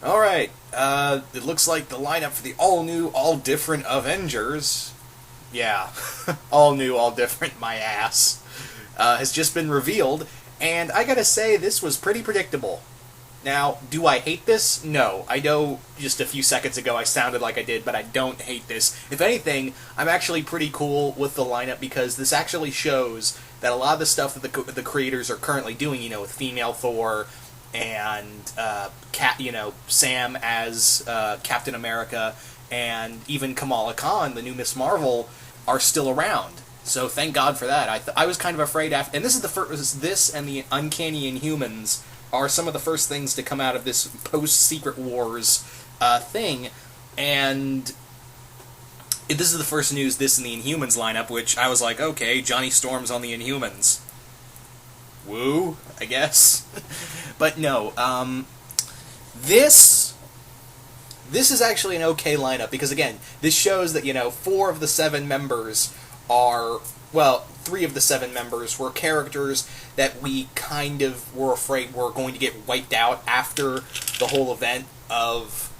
Alright, it looks like the lineup for the all-new, all-different Avengers, yeah, all new, all different, my ass, has just been revealed, and I gotta say, this was pretty predictable. Now, do I hate this? No. I know just a few seconds ago I sounded like I did, but I don't hate this. If anything, I'm actually pretty cool with the lineup because this actually shows that a lot of the stuff that the creators are currently doing, with female Thor, and Sam as Captain America, and even Kamala Khan, the new Miss Marvel, are still around. So thank God for that. I was kind of afraid after, and this is the first. This and the Uncanny Inhumans are some of the first things to come out of this post-Secret Wars thing, and this is the first news. This and the Inhumans lineup, which I was like, okay, Johnny Storm's on the Inhumans. Woo, I guess. But no, this is actually an okay lineup, because again, this shows that, 4 of the 7 members are, well, 3 of the 7 members were characters that we kind of were afraid were going to get wiped out after the whole event of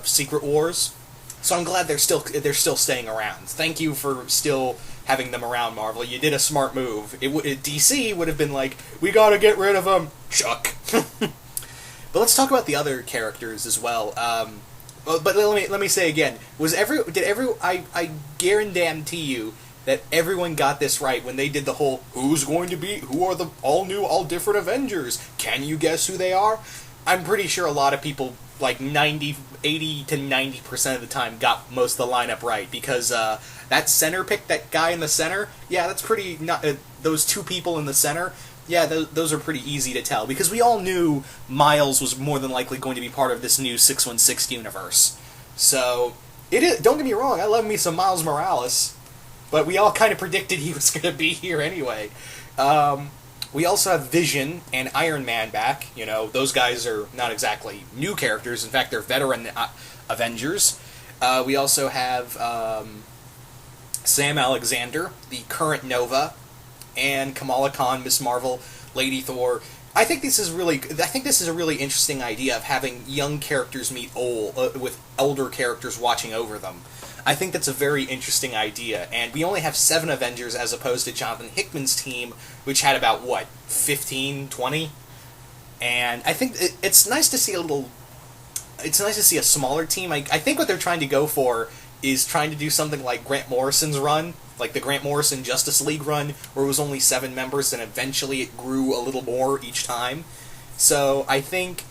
Secret Wars. So I'm glad they're still staying around. Thank you for still having them around, Marvel. You did a smart move. DC would have been like, we gotta get rid of them, Chuck. But let's talk about the other characters as well. But let me say again, I guarantee you that everyone got this right when they did the whole, who are the all-new, all-different Avengers? Can you guess who they are? I'm pretty sure a lot of people, like 80 to 90% of the time, got most of the lineup right, because that center pick, that guy in the center, yeah, that's pretty, those 2 people in the center, yeah, those are pretty easy to tell, because we all knew Miles was more than likely going to be part of this new 616 universe. So, don't get me wrong, I love me some Miles Morales, but we all kind of predicted he was going to be here anyway. We also have Vision and Iron Man back. Those guys are not exactly new characters. In fact, they're veteran Avengers. We also have Sam Alexander, the current Nova, and Kamala Khan, Miss Marvel, Lady Thor. I think this is a really interesting idea of having young characters meet with older characters watching over them. I think that's a very interesting idea, and we only have 7 Avengers as opposed to Jonathan Hickman's team, which had about, 15, 20? And I think it's nice to see a smaller team. I think what they're trying to go for is trying to do something like Grant Morrison's run, like the Grant Morrison Justice League run, where it was only 7 members, and eventually it grew a little more each time. So I think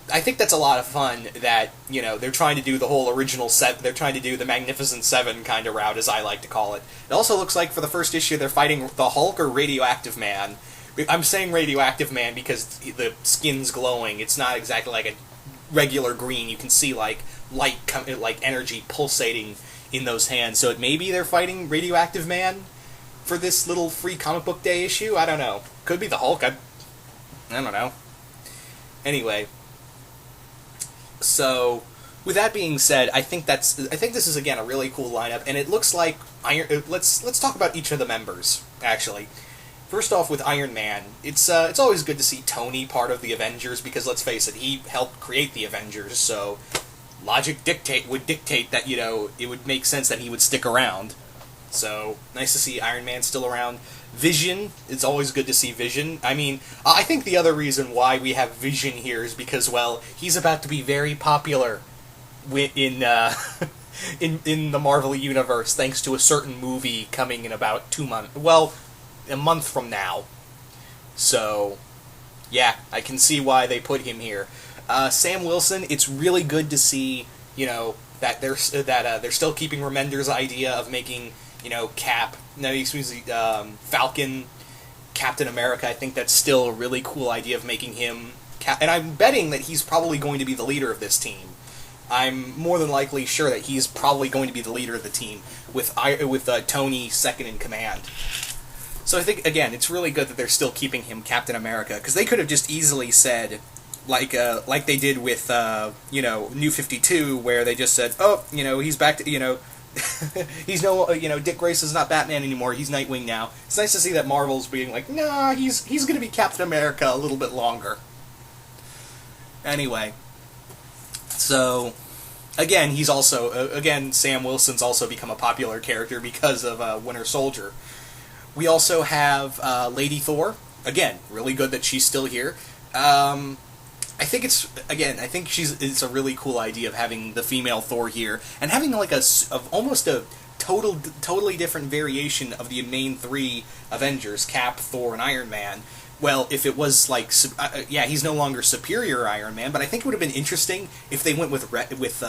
that's a lot of fun that, they're trying to do the whole original set, they're trying to do the Magnificent Seven kind of route, as I like to call it. It also looks like for the first issue they're fighting the Hulk or Radioactive Man. I'm saying Radioactive Man because the skin's glowing. It's not exactly like a regular green. You can see, light, like energy pulsating in those hands. So maybe they're fighting Radioactive Man for this little free comic book day issue? I don't know. Could be the Hulk. I don't know. Anyway. So, with that being said, I think this is again a really cool lineup, and it looks like let's talk about each of the members actually. First off, with Iron Man, it's always good to see Tony part of the Avengers, because let's face it, he helped create the Avengers, so logic would dictate that it would make sense that he would stick around. So nice to see Iron Man still around. Vision, it's always good to see Vision. I mean, I think the other reason why we have Vision here is because, well, he's about to be very popular in the Marvel Universe, thanks to a certain movie coming in about 2 months. Well, a month from now. So, yeah, I can see why they put him here. Sam Wilson, it's really good to see, that they're still keeping Remender's idea of making, Falcon, Captain America. I think that's still a really cool idea of making him and I'm betting that he's probably going to be the leader of this team. I'm more than likely sure that he's probably going to be the leader of the team, with Tony second in command. So I think, again, it's really good that they're still keeping him Captain America, because they could have just easily said, like they did with, New 52, where they just said, oh, he's back to, he's Dick Grayson's not Batman anymore, he's Nightwing now. It's nice to see that Marvel's being like, nah, he's going to be Captain America a little bit longer. Anyway, So, again, he's also, Sam Wilson's also become a popular character because of Winter Soldier. We also have Lady Thor. Again, really good that she's still here. I think it's a really cool idea of having the female Thor here, and having like almost a totally different variation of the main three Avengers, Cap, Thor, and Iron Man. Well, if it was like, he's no longer Superior Iron Man, but I think it would have been interesting if they went with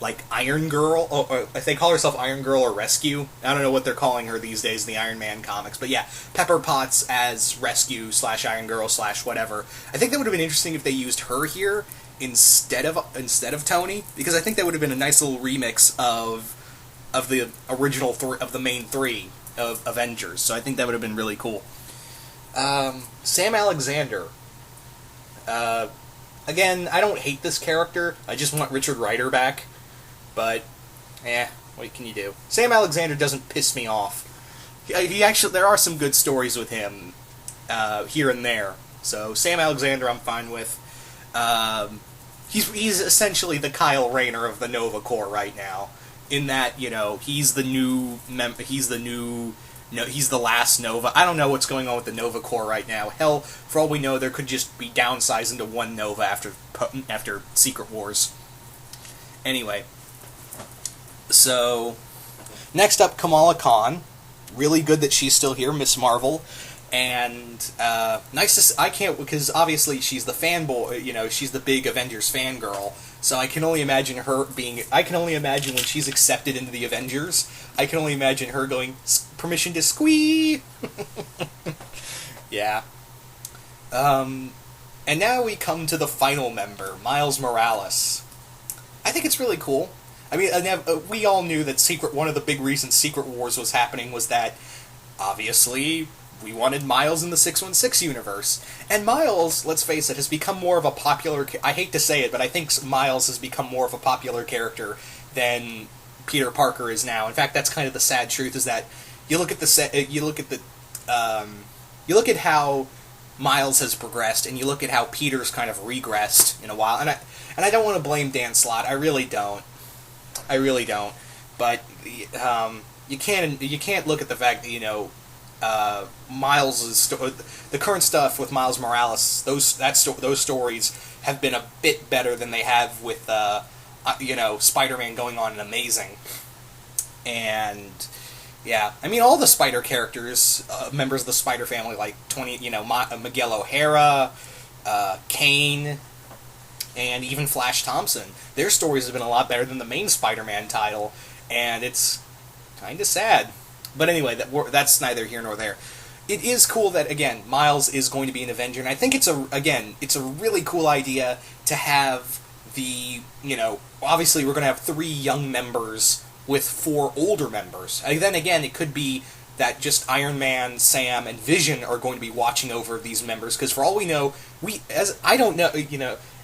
like Iron Girl, or if they call herself Iron Girl or Rescue. I don't know what they're calling her these days in the Iron Man comics, but yeah, Pepper Potts as Rescue / Iron Girl / whatever. I think that would have been interesting if they used her here instead of Tony, because I think that would have been a nice little remix of the original of the main three of Avengers. So I think that would have been really cool. Sam Alexander. Again, I don't hate this character. I just want Richard Rider back. But, what can you do? Sam Alexander doesn't piss me off. He actually, there are some good stories with him here and there. So Sam Alexander, I'm fine with. He's essentially the Kyle Rayner of the Nova Corps right now. In that, he's the last Nova. I don't know what's going on with the Nova Corps right now. Hell, for all we know, there could just be downsized into one Nova after Secret Wars. Anyway, so next up, Kamala Khan. Really good that she's still here, Miss Marvel, and nice to. I can't, because obviously she's the fanboy. She's the big Avengers fangirl. So I can only imagine her being. I can only imagine when she's accepted into the Avengers. I can only imagine her going, permission to squee. Yeah. And now we come to the final member, Miles Morales. I think it's really cool. I mean, we all knew that one of the big reasons Secret Wars was happening was that, obviously, we wanted Miles in the 616 universe. And Miles, let's face it, has become more of a popular... I hate to say it, but I think Miles has become more of a popular character than Peter Parker is now. In fact, that's kind of the sad truth, is that you look at how Miles has progressed, and you look at how Peter's kind of regressed in a while. And I don't want to blame Dan Slott. I really don't. But you can't look at the fact that the current stuff with Miles Morales. Those stories have been a bit better than they have with Spider-Man going on in Amazing. And yeah, I mean all the Spider characters, members of the Spider family, like Miguel O'Hara, Kane, and even Flash Thompson. Their stories have been a lot better than the main Spider-Man title, and it's kind of sad. But anyway, that's neither here nor there. It is cool that, again, Miles is going to be an Avenger, and I think it's a really cool idea to have obviously we're going to have 3 young members with 4 older members. And then again, it could be that just Iron Man, Sam, and Vision are going to be watching over these members, because for all we know,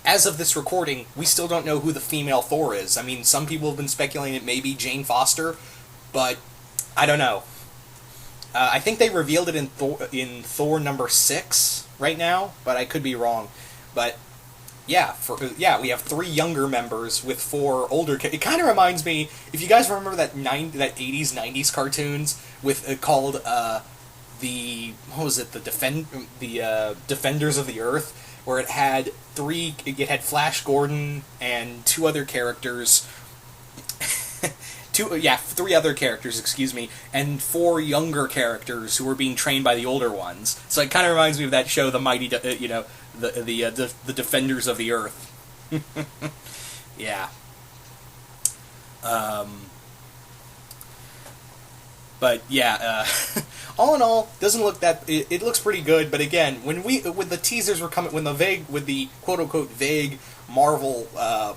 as of this recording, we still don't know who the female Thor is. I mean, some people have been speculating it may be Jane Foster, but I don't know. I think they revealed it in Thor number 6 right now, but I could be wrong. But yeah, we have 3 younger members with 4 older. It kind of reminds me, if you guys remember that 80s 90s cartoons with called the Defenders of the Earth, where it had Flash Gordon and 2 other characters. 3 other characters, excuse me, and 4 younger characters who were being trained by the older ones. So it kind of reminds me of that show, the Defenders of the Earth. Yeah. But yeah, all in all, doesn't look that. It looks pretty good. But again, when the teasers were coming, when the quote unquote vague Marvel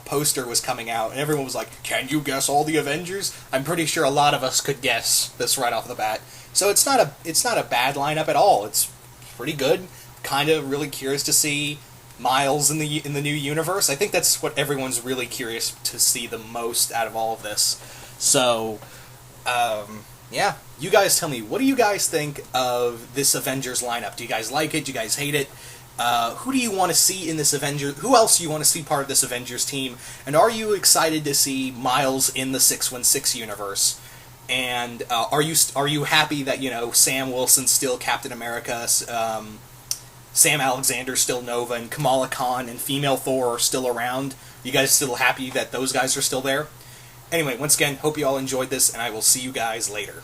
poster was coming out, and everyone was like, "Can you guess all the Avengers?" I'm pretty sure a lot of us could guess this right off the bat. So it's not a bad lineup at all. It's pretty good. Kind of really curious to see Miles in the new universe. I think that's what everyone's really curious to see the most out of all of this. So, yeah, you guys tell me, what do you guys think of this Avengers lineup? Do you guys like it? Do you guys hate it? Who do you want to see in this Avengers? Who else do you want to see part of this Avengers team? And are you excited to see Miles in the 616 universe? And are you happy that Sam Wilson's still Captain America, Sam Alexander's still Nova, and Kamala Khan and female Thor are still around? You guys still happy that those guys are still there? Anyway, once again, hope you all enjoyed this, and I will see you guys later.